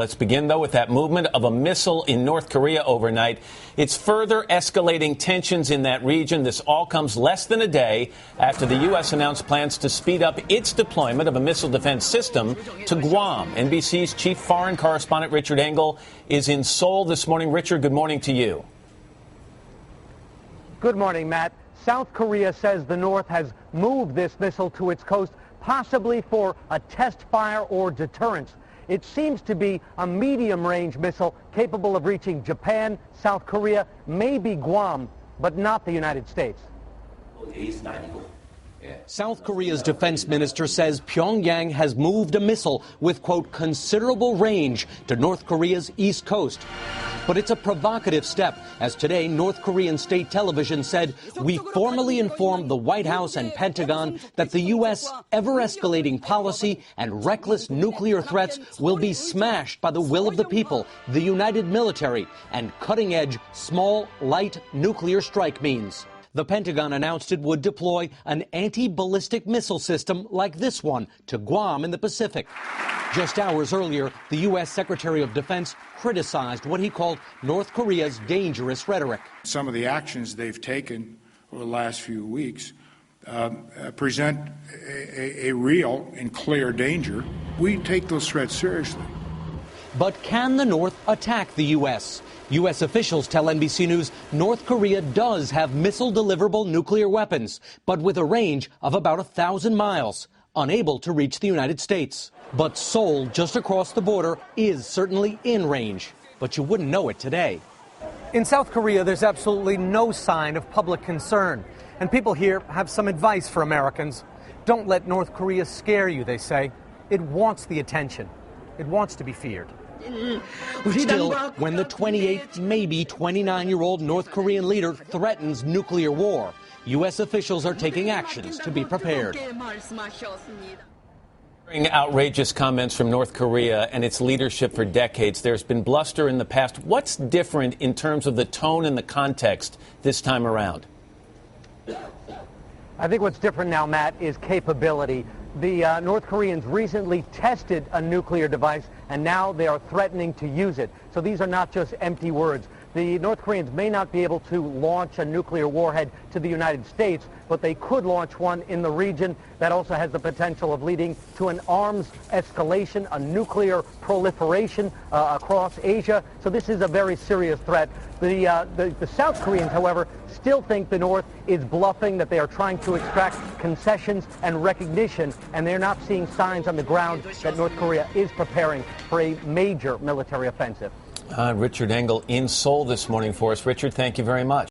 Let's begin, though, with that movement of a missile in North Korea overnight. It's further escalating tensions in that region. This all comes less than a day after the U.S. announced plans to speed up its deployment of a missile defense system to Guam. NBC's chief foreign correspondent Richard Engel is in Seoul this morning. Richard, good morning to you. Good morning, Matt. South Korea says the North has moved this missile to its coast, possibly for a test fire or deterrence. It seems to be a medium-range missile capable of reaching Japan, South Korea, maybe Guam, but not the United States. South Korea's defense minister says Pyongyang has moved a missile with, quote, considerable range to North Korea's east coast. But it's a provocative step, as today North Korean state television said, we formally informed the White House and Pentagon that the U.S. ever-escalating policy and reckless nuclear threats will be smashed by the will of the people, the united military, and cutting-edge, small, light nuclear strike means. The Pentagon announced it would deploy an anti-ballistic missile system like this one to Guam in the Pacific. Just hours earlier, the U.S. Secretary of Defense criticized what he called North Korea's dangerous rhetoric. Some of the actions they've taken over the last few weeks present a real and clear danger. We take those threats seriously. But can the North attack the U.S.? U.S. officials tell NBC News North Korea does have missile-deliverable nuclear weapons, but with a range of about 1,000 miles, unable to reach the United States. But Seoul, just across the border, is certainly in range. But you wouldn't know it today. In South Korea, there's absolutely no sign of public concern. And people here have some advice for Americans. Don't let North Korea scare you, they say. It wants the attention. It wants to be feared. Still, when the 28, maybe 29-year-old North Korean leader threatens nuclear war, U.S. officials are taking actions to be prepared. Outrageous comments from North Korea and its leadership for decades. There's been bluster in the past. What's different in terms of the tone and the context this time around? I think what's different now, Matt, is capability. The North Koreans recently tested a nuclear device, and now they are threatening to use it. So these are not just empty words. The North Koreans may not be able to launch a nuclear warhead to the United States, but they could launch one in the region that also has the potential of leading to an arms escalation, a nuclear proliferation across Asia. So this is a very serious threat. The South Koreans, however, still think the North is bluffing, that they are trying to extract concessions and recognition, and they're not seeing signs on the ground that North Korea is preparing for a major military offensive. Richard Engel in Seoul this morning for us. Richard, thank you very much.